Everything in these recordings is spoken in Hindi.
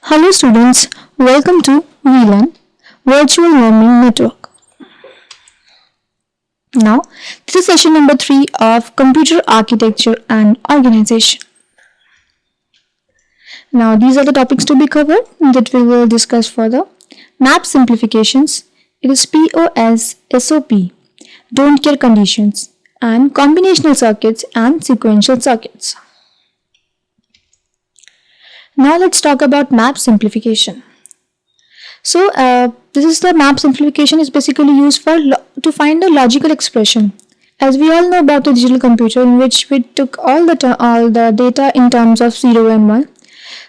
Hello students, welcome to VLAN Virtual Learning Network. Now, this is session number 3 of Computer Architecture and Organization. Now, these are the topics to be covered that we will discuss further. Map simplifications, it is POS, SOP, don't care conditions, and combinational circuits and sequential circuits. Now let's talk about map simplification. So this is the map simplification is basically used for to find a logical expression. As we all know about the digital computer, in which we took all the data in terms of 0 and 1.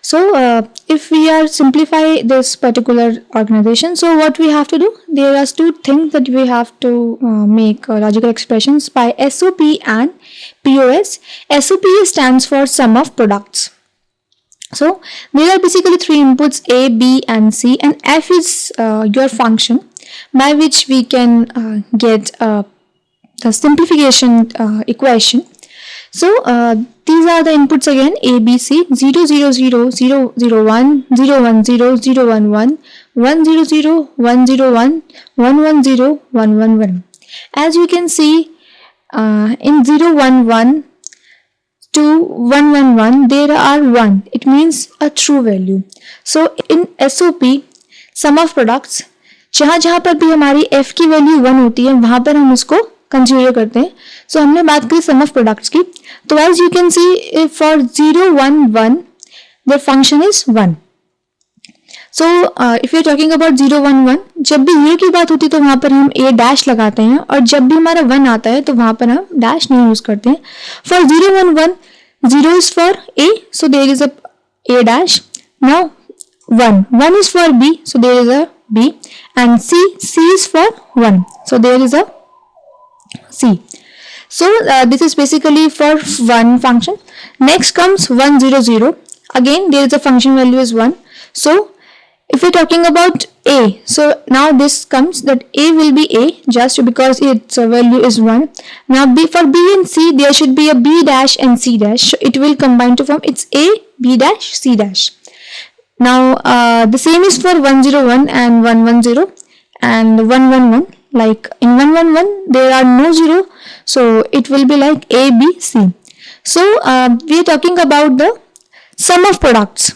So if we are simplify this particular organization, so what we have to do? There are two things that we have to make logical expressions by SOP and POS. SOP stands for sum of products. So there are basically three inputs A, B and C, and F is your function by which we can get the simplification equation. So these are the inputs again: A, B, C, 0, 0, 0, 0, 0, 1, 0, 1, 0, 0, 1, 1, 1, 0, 0, 1, 0, 1, 1, 1, 0, 1, 1, 1. As you can see in 0, 1, 1 to 1, 1, 1, there are 1. It means a true value. So in SOP, sum of products, जहाँ जहाँ पर भी हमारी f की वैल्यू 1 होती है वहाँ पर हम उसको कंसीडर करते हैं. So हमने बात की सम ऑफ प्रोडक्ट्स की. तो as you can see for 0, 1, 1, the function is 1. So if you are talking about 0, 1, 1, जब भी 0 की बात होती है तो वहाँ पर हम a डैश लगाते हैं, और जब भी हमारा 1 आता है तो वहाँ पर हम डैश नहीं यूज करते हैं. For 0, 1, 1, 0 is for a, so there is a dash. Now 1 is for b, so there is a b, and c is for 1, so there is a c. So this is basically for one function. Next comes 1, 0, 0. Again there is a function value is 1. So if we're talking about a, so now this comes that a will be a just because its value is 1. Now for b and c there should be a b dash and c dash. So it will combine to form it's a, b dash, c dash. Now the same is for 1, 0, 1 and 1, 1, 0 and 1, 1, 1. Like in 1, 1, 1 there are no 0, so it will be like a, b, c. So we are talking about the sum of products.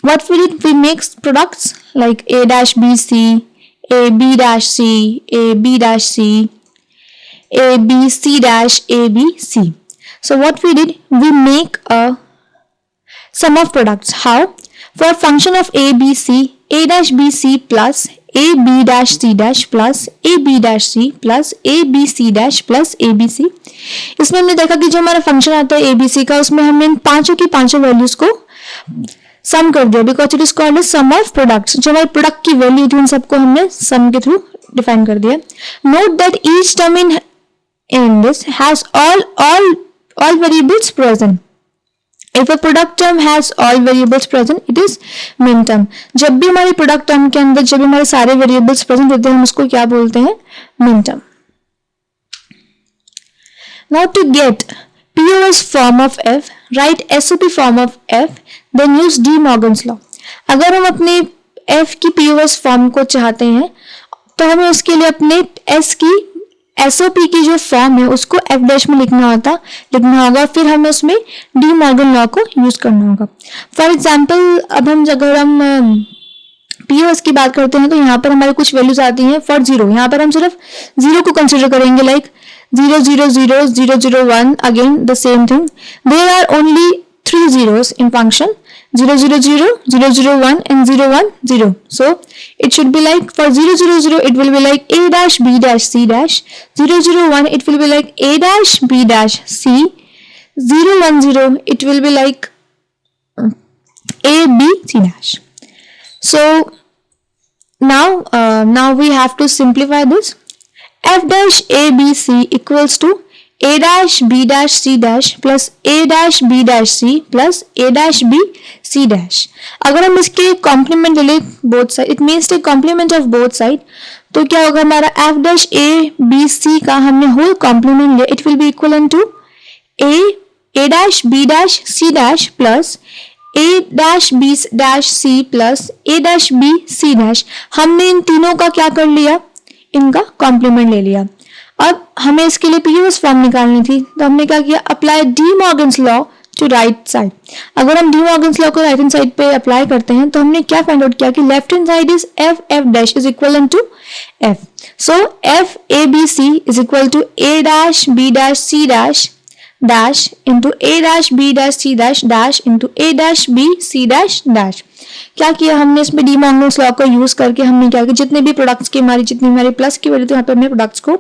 What we did, we make products like a dash b c, a b dash c, a b dash c, a b c dash, a b c. So what we did, we make a sum of products. How? For a function of a b c, a dash b c plus a b dash c dash plus a b dash c plus a b c dash plus a b c. इसमें हमने देखा कि जो हमारा फंक्शन आता है a b c का, उसमें हमने इन पांचों की पांचों वैल्यूज को सम कर दिया, because it is called as sum of products. जो हमारे प्रोडक्ट की वैल्यू थी उन सबको हमने सम के थ्रू डिफाइन कर दिया. Note that each term in this has all variables present. If a product term has all variables present, it is min term. जब भी हमारे प्रोडक्ट टर्म के अंदर जब भी हमारे सारे वेरिएबल्स प्रेजेंट होते हैं हम उसको क्या बोलते हैं? min term. Now to get POS form of f, write SOP form of f, then use De Morgan's law. अगर हम अपने f की POS फॉर्म को चाहते हैं तो हमें उसके लिए अपने s की SOP की जो फॉर्म है उसको f डैश में लिखना होगा, फिर हमें उसमें डी मॉर्गन लॉ को यूज करना होगा. फॉर एग्जाम्पल अब अगर हम POS की बात करते हैं तो यहाँ पर हमारी कुछ वैल्यूज आती हैं. फॉर 0 यहाँ पर हम सिर्फ 0 को कंसिडर करेंगे, like 0, 0, 0, 0, 0, 1, again the same thing. There are only 3 zeros in function 0, 0, 0, 0, 0, 1 and 0, 1, 0. So it should be like for 0, 0, 0 it will be like a dash b dash c dash, 0, 0, 1 it will be like a dash b dash c, 0, 1, 0 it will be like a b c dash. So now we have to simplify this. F dash a b c equals to a dash b dash c dash plus a dash b dash c plus a dash b c dash. अगर हम इसके कॉम्प्लीमेंट ले लें both side, it means take complement of both side, तो क्या होगा हमारा f dash a b c का हमने होल कॉम्प्लीमेंट लिया, it will be equal to a dash b dash c dash plus A dash B dash C plus A dash B C dash, हमने इन तीनों का क्या कर लिया, इनका कॉम्प्लीमेंट ले लिया। अब हमें इसके लिए पीयूएस फॉर्म निकालनी थी, तो हमने क्या किया, apply De Morgan's law to right side. अगर हम डी मॉर्गन्स लॉ को राइट हैंड साइड पे अप्लाई करते हैं तो हमने क्या फाइंड आउट किया कि left hand side is F F dash is equal to F. So F A B C is equal to A dash B dash C dash dash into A dash B dash C dash dash into A dash B C dash dash. क्या किया हमने इसमें डी मॉर्गन्स लॉ को यूज करके हमने क्या किया, जितने भी प्रोडक्ट्स की हमारी जितनी हमारी प्लस की वैल्यू थी, यहाँ पे हमने प्रोडक्ट्स को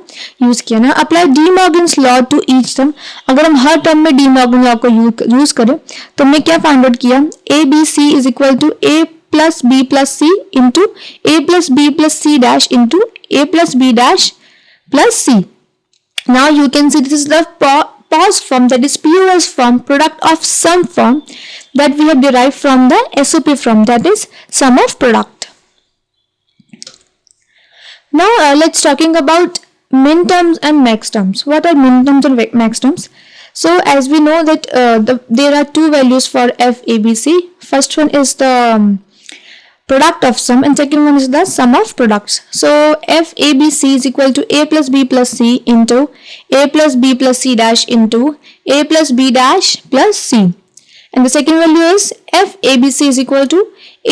यूज किया ना। Apply De Morgan's law to each term, अगर हम हर टर्म में डी मॉर्गन लॉ को यूज करें तो हमने क्या फाइंड आउट किया, A B C is equal to A plus B plus C into A plus B plus C dash into A plus B dash plus C. Now you can see this is the POS form, that is POS form, product of sum form, that we have derived from the SOP form, that is sum of product. Now let's talking about min terms and max terms. What are min terms and max terms? So as we know that there are two values for f, a, b, c. First one is the product of sum and second one is the sum of products. So f a b c is equal to a plus b plus c into a plus b plus c dash into a plus b dash plus c, and the second value is f a b c is equal to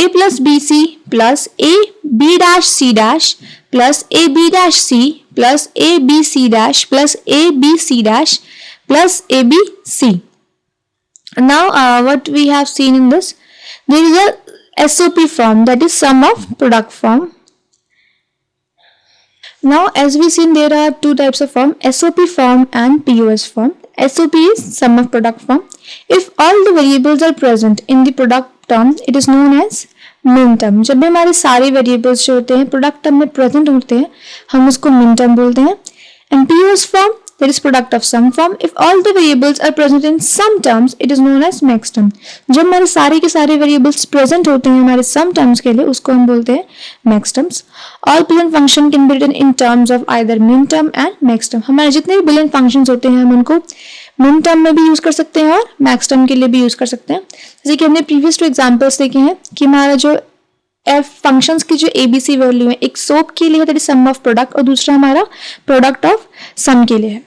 a plus b c plus a b dash c dash plus a b dash c plus a b c dash plus a b c dash plus a b c. Now what we have seen in this, there is a SOP form, that is sum of product form. Now as we seen, there are two types of form, SOP form and POS form. SOP is sum of product form. If all the variables are present in the product term, it is known as min term. जब भी हमारे सारे variables जो होते हैं product term में present होते हैं, हम उसको min term बोलते हैं. And POS form, that is product of sum form. If all the variables are present in some terms, it is known as max term. जब हमारे सारे के सारे variables present होते हैं हमारे sum terms के लिए, उसको हम बोलते हैं max terms. All boolean function can be written in terms of either min term and max term. हमारे जितने भी boolean functions होते हैं हम उनको min term में भी यूज कर सकते हैं और max term के लिए भी यूज कर सकते हैं. जैसे कि हमने previous two examples देखे हैं कि हमारा जो f functions की जो abc वैल्यू है, एक सोप के लिए that is sum of product और दूसरा हमारा product of sum के लिए है.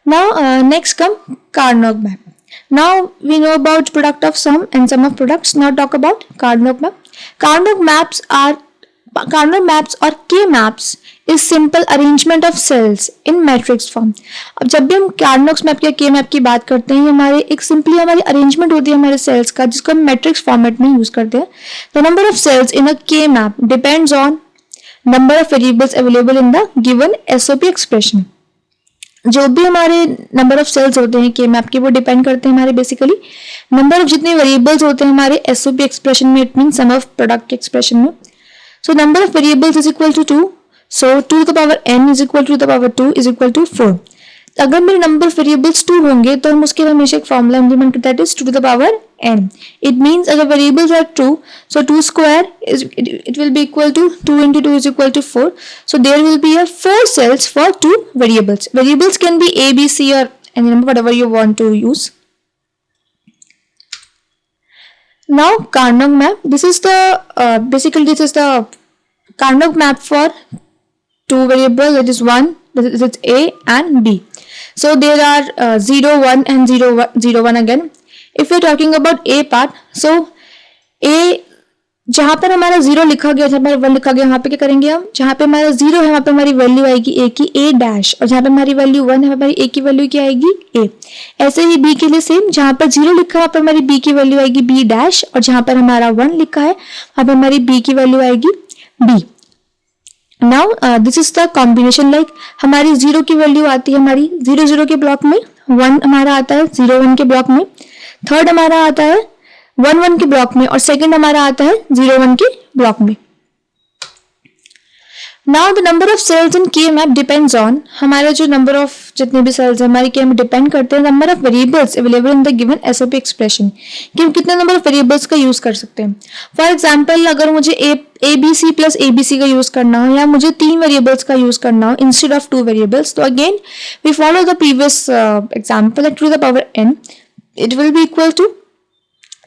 Now next come Carnot map. Now we know about product of sum and sum of products. Now talk about Carnot map. Carnot maps or K maps is simple arrangement of cells in matrix form. अब जब भी हम Carnot map या K map की बात करते हैं, हमारे एक simply हमारी arrangement होती है हमारे cells का, जिसको हम matrix format में use करते हैं. The number of cells in a K map depends on number of variables available in the given SOP expression. जो भी हमारे नंबर ऑफ सेल्स होते हैं के मैप के, वो डिपेंड करते हैं हमारे बेसिकली नंबर ऑफ जितने वेरिएबल्स होते हैं हमारे एसओपी एक्सप्रेशन में, it mean sum of product के एक्सप्रेशन में. So number of variables is equal to 2, so 2 to the power n is equal to the power 2 is equal to 4. अगर मेरे नंबर ऑफ वेरिएबल्स 2 होंगे तो हम उसके लिए हमेशा एक फॉर्मूला इंप्लीमेंट करते हैं, that is 2 to the power n. It means अगर variables are 2, so 2 square is it will be equal to 2 into 2 is equal to 4. So there will be a 4 cells for 2 variables. Variables can be a, b, c or any number, whatever you want to use. Now Carnot map. This is the basically this is the Carnot map for two variables, that is one, that is a and b. So there are 0 1 and 0 1 again. If we are talking about a part, so a जहाँ पर हमारा 0 लिखा गया, जहाँ पर 1 लिखा गया, वहाँ पे क्या करेंगे हम, जहाँ पे हमारा 0 है वहाँ पे हमारी वैल्यू आएगी a की a डैश, और जहाँ पे हमारी वैल्यू 1 है हमारी a की वैल्यू क्या आएगी a. ऐसे ही b के लिए सेम, जहाँ पर 0 लिखा है वहाँ पर हमारी b की वैल्यू आएगी b डैश, और जहाँ पर हमारा 1 लिखा है वहाँ पर हमारी b की वैल्यू आएगी b. Now this is the combination, like हमारी 0 की वैल्यू आती है हमारी 0 0 के ब्लॉक में, 1 हमारा आता है 0 1 के ब्लॉक में, थर्ड हमारा आता है 1 1 के ब्लॉक में, और सेकंड हमारा आता है 0 1 के ब्लॉक में. Now the number of cells in K map depends on, हमारा जो नंबर ऑफ जितने भी सेल्स है हमारे के मैप डिपेंड करते हैं number of variables available in the given SOP expression, कि हम कितने नंबर ऑफ वेरिएबल्स का यूज कर सकते हैं. फॉर एग्जांपल अगर मुझे A B C plus A B C का यूज करना हो, या मुझे 3 वेरिएबल्स का यूज करना हो इंस्टेड ऑफ 2 वेरिएबल्स, तो again we follow the previous example, to the power n, it will be equal to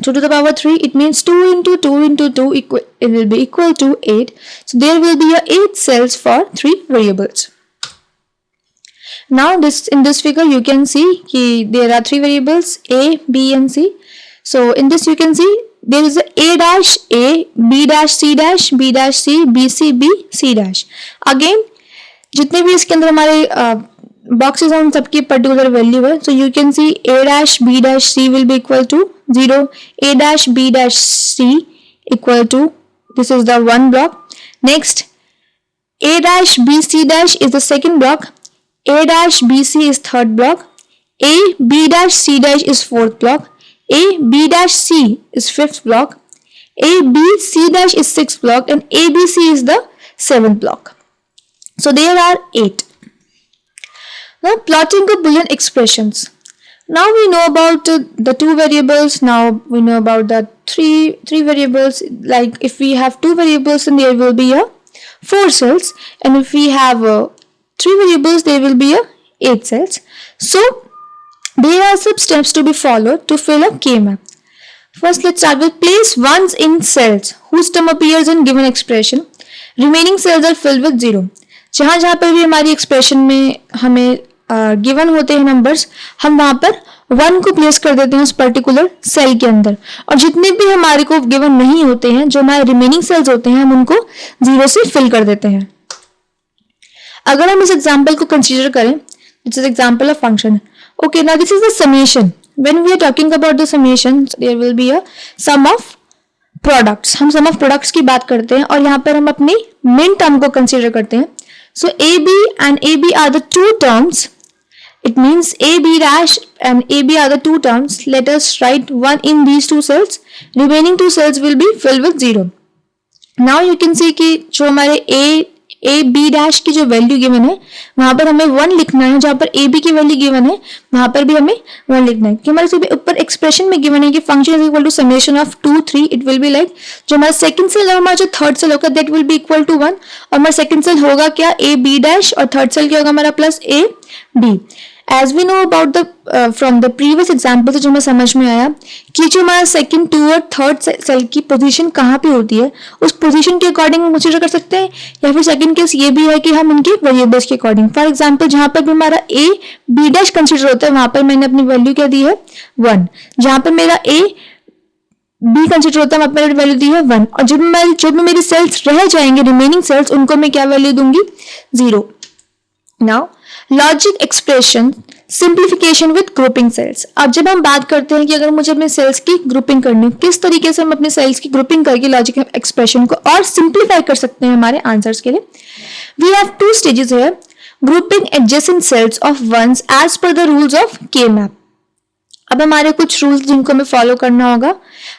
2 to the power 3, it means 2 into 2 into 2 it will be equal to 8. So there will be a 8 cells for 3 variables. Now in this figure you can see there are 3 variables A, B and C. So in this you can see there is a dash A, B dash C dash, B dash C, B C B, C dash. Again जितने भी इसके अंदर हमारे boxes हैं उन सबकी particular value है. So you can see A dash B dash C will be equal to 0. A dash B dash C equal to, this is the one block. Next A dash B C dash is the second block. A dash B C is third block. A B dash C dash is fourth block. A B dash C is fifth block. A B C dash is sixth block, and A B C is the seventh block. So there are 8. Now plotting the Boolean expressions. Now we know about the 2 variables. Now we know about the three variables. Like if we have 2 variables, then there will be a 4 cells, and if we have 3 variables, there will be a 8 cells. So there are some steps to be followed to fill a K-map. First, let's start with place ones in cells whose term appears in given expression. Remaining cells are filled with 0. जहाँ जहाँ पर भी हमारी एक्सप्रेशन में हमें गिवन होते हैं नंबर्स, हम वहाँ पर 1 को प्लेस कर देते हैं उस पर्टिकुलर सेल के अंदर, और जितने भी हमारे को गिवन नहीं होते हैं, जो हमारे रिमेनिंग सेल्स होते हैं, हम उनको 0 से फिल कर देते हैं. अगर हम इस एग्जाम्पल को कंसीडर करें, this is example of function. Okay, now this is the summation. When we are talking about the summation, there will be a sum of products. हम sum of products की बात करते हैं और यहाँ पर हम अपनी min term को consider करते हैं. So AB and AB are the 2 terms. It means AB dash and AB are the 2 terms. Let us write 1 in these 2 cells. Remaining 2 cells will be filled with 0. Now you can see कि जो हमारे A B डैश की जो वैल्यू गिवन है वहां पर हमें 1 लिखना है, जहां पर A B की वैल्यू गिवन है वहां पर भी हमें 1 लिखना है. कि हमारे से ऊपर एक्सप्रेशन में गिवन है कि function is equal to summation of 2 3, it will be like जो हमारा सेकंड सेल और हमारा जो थर्ड सेल होगा that will be equal to 1, और हमारा सेकंड सेल होगा क्या A B डैश, और थर्ड सेल क्या होगा हमारा plus A B. As we know about the from the previous example से जो हमें समझ में आया कि जो हमारा सेकंड, टू और थर्ड सेल की पोजीशन कहाँ पे होती है, उस पोजीशन के अकॉर्डिंग हम कंसीडर कर सकते हैं, या फिर सेकंड केस ये भी है कि हम इनके वेरिएबल्स के अकॉर्डिंग. फॉर एग्जांपल जहाँ पर भी हमारा A B डैश कंसीडर होता है वहां पर मैंने अपनी वैल्यू क्या दी है 1. जहाँ पर मेरा A B कंसीडर होता है वहां पर मैंने वैल्यू दी है 1, और जो भी मेरी सेल्स रह जाएंगे रिमेनिंग सेल्स उनको मैं क्या वैल्यू दूंगी 0. Now logic expression simplification with grouping cells. अब जब हम बात करते हैं कि अगर मुझे अपने सेल्स की ग्रुपिंग करनी है, किस तरीके से हम अपने सेल्स की ग्रुपिंग करके लॉजिक एक्सप्रेशन को और सिंप्लीफाई कर सकते हैं हमारे आंसर्स के लिए. We have 2 stages here. Grouping adjacent cells of ones as per the rules of K map. अब हमारे कुछ रूल्स जिनको हमें फॉलो करना होगा.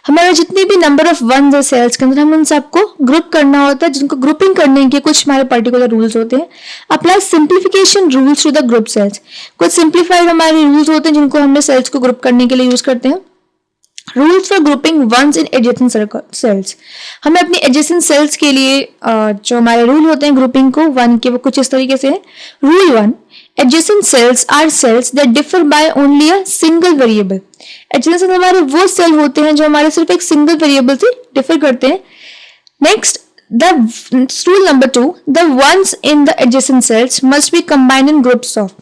हमारे जितने भी नंबर ऑफ वंस है सेल्स के अंदर, हम उन सबको ग्रुप करना होता है, जिनको ग्रुपिंग करने के कुछ हमारे पर्टिकुलर रूल्स होते हैं. Apply simplification rules to the group cells. कुछ सिंप्लीफाइड हमारे रूल्स होते हैं जिनको हमने सेल्स को ग्रुप करने के लिए यूज करते हैं. Rules for grouping ones in adjacent cells. हमें अपनी एडजेसेंट सेल्स के लिए जो हमारे रूल होते हैं ग्रुपिंग को 1 के, वो कुछ इस तरीके से है. Rule 1, adjacent cells are cells that differ by only a single variable. Adjacent हमारे वो सेल होते हैं जो हमारे सिर्फ एक सिंगल वेरिएबल से डिफर करते हैं. Next, the rule number 2, the ones in the adjacent cells must be combined in groups of.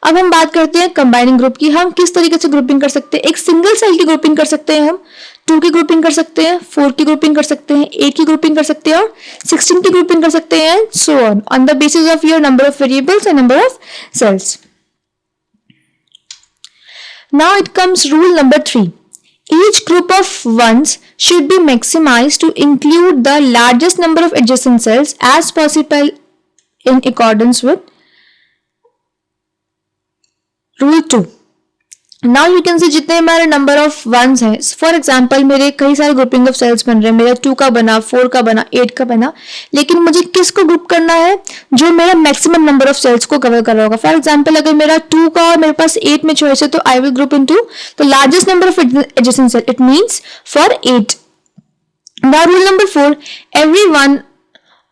अब हम बात करते हैं कंबाइनिंग ग्रुप की. हम किस तरीके से ग्रुपिंग कर सकते हैं. एक सिंगल सेल की ग्रुपिंग कर सकते हैं, हम 2 की ग्रुपिंग कर सकते हैं, 4 की ग्रुपिंग कर सकते हैं, 8 की ग्रुपिंग कर सकते हैं, और 16 की ग्रुपिंग कर सकते हैं, so on the basis of your number of variables and number of cells. Now it comes rule number 3. Each group of ones should be maximized to include the largest number of adjacent cells as possible in accordance with Rule 2. Now you can see जितने हमारे नंबर ऑफ वंस हैं, फॉर एग्जाम्पल मेरे कई सारे ग्रुपिंग ऑफ सेल्स बन रहे हैं. मेरा 2 का बना, 4 का बना, 8 का बना, लेकिन मुझे किसको ग्रुप करना है जो मेरा मैक्सिमम नंबर ऑफ सेल्स को कवर कर रहा होगा. फॉर एग्जाम्पल अगर मेरा 2 का और मेरे पास 8 में चॉइस है तो I will group into the largest number of adjacent cell. It means for 8. Now rule number 4, everyone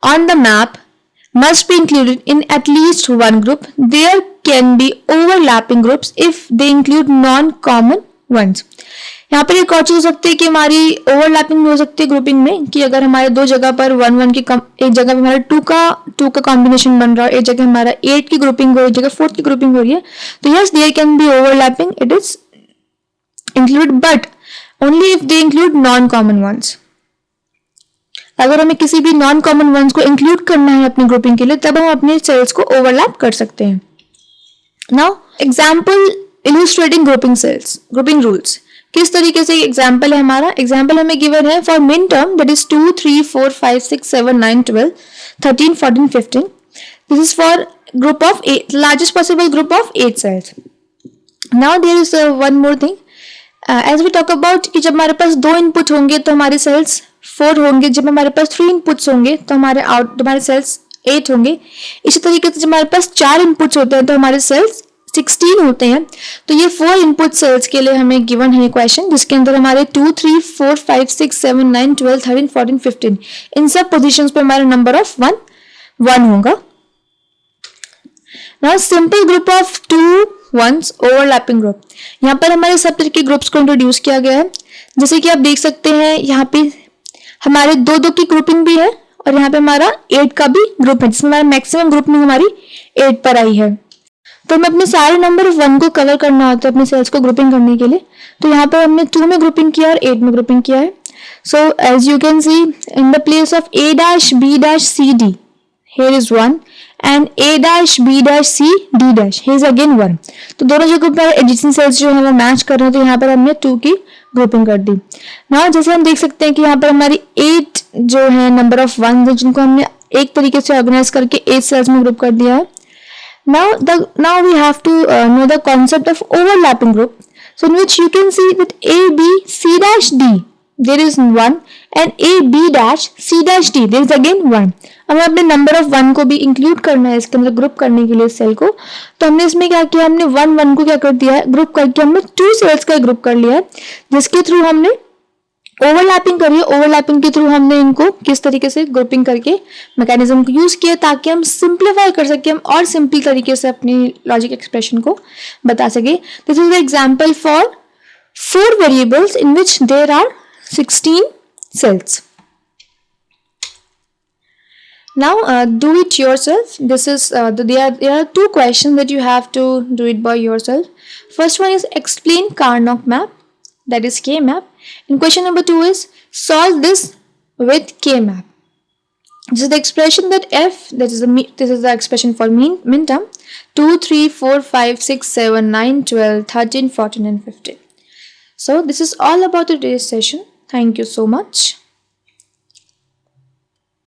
on the map must be included in at least one group. There can be overlapping groups if they include non-common ones. यहाँ पर एक और चीज हो सकती है कि हमारी ओवरलैपिंग हो सकती है ग्रुपिंग में, कि अगर हमारे दो जगह पर 1 1 की एक जगह पे हमारा 2 का कॉम्बिनेशन बन रहा है, एक जगह हमारा 8 की ग्रुपिंग हो रही है, एक जगह 4 की ग्रुपिंग हो रही है, तो yes there can be overlapping, it is include, but only if they include non common ones. अगर हमें किसी भी नॉन कॉमन वंस को इंक्लूड करना है अपनी ग्रुपिंग के लिए, तब हम अपने सेल्स को ओवरलैप कर सकते हैं। Now example illustrating grouping cells, grouping rules. किस तरीके से एग्जाम्पल है हमारा? एग्जाम्पल हमें गिवन है for min term, that is 2 3 4 5 6 7 9 12 13 14 15। This is for group of 8, largest possible group of 8 cells. Now there is one more thing, as we talk about कि जब हमारे पास 2 इनपुट होंगे तो हमारे सेल्स 4 होंगे, जब हमारे पास 3 इनपुट्स होंगे तो हमारे सेल्स 8 होंगे। इसी तरीके से जब हमारे पास 4 इनपुट्स होते हैं तो हमारे सेल्स 16 होते हैं। तो ये 4 इनपुट सेल्स के लिए हमें गिवन है क्वेश्चन, जिसके अंदर हमारे 2 3 4 5 6 7 9 12 13 14 15 इन सब पोजीशंस पे हमारा नंबर ऑफ 1 होगा। Now simple group of 2 1s overlapping group, यहाँ पर हमारे सब तरह के ग्रुप्स को इंट्रोड्यूस किया गया है। जैसे कि आप देख सकते हैं यहाँ पे हमारे 2 की ग्रुपिंग भी है और यहाँ पे हमारा 8 का भी ग्रुप है, जिसमें हमारा मैक्सिमम ग्रुपिंग हमारी 8 पर आई है। तो हमें अपने सारे नंबर ऑफ 1 को कवर करना होता है अपने सेल्स को ग्रुपिंग करने के लिए। तो यहाँ पर हमने 2 में ग्रुपिंग किया और 8 में ग्रुपिंग किया है। So as you can see in the place of A dash B dash C D here is 1 and A dash B dash C D dash here is again 1। तो दोनों जगह पर एडिशन सेल्स जो है वो मैच कर रहे हैं, तो यहाँ पर हमने 2 की ग्रुपिंग कर दी। नाउ जैसे हम देख सकते हैं कि यहाँ पर हमारी 8 जो है नंबर ऑफ 1 जिनको हमने एक तरीके से ऑर्गेनाइज करके 8 सेल्स में ग्रुप कर दिया है। Now we have to know the concept of overlapping group. So in which you can see that A B C dash D there is 1 and A B dash C dash D there is again 1। हमें अपने नंबर ऑफ 1 को भी इंक्लूड करना है इसके अंदर ग्रुप करने के लिए सेल को। तो हमने इसमें क्या किया, हमने 1 1 को क्या कर दिया है, ग्रुप करके हमने 2 सेल्स का ग्रुप कर लिया है, जिसके थ्रू हमने ओवरलैपिंग करिए। ओवरलैपिंग के थ्रू हमने इनको किस तरीके से ग्रुपिंग करके मैकेनिज्म को यूज किया ताकि हम सिंप्लीफाई कर सके, हम और सिंपल तरीके से अपनी लॉजिक एक्सप्रेशन को बता सके। This is the example for 4 variables in which there are 16 cells। Now do it yourself. This is there are 2 questions that you have to do it by yourself. First one is explain Carnot map, that is K map, and question number 2 is solve this with K map. This is the expression that f, this is the expression for min term 2 3 4 5 6 7 9 12 13 14 and 15. So this is all about today's session. Thank you so much.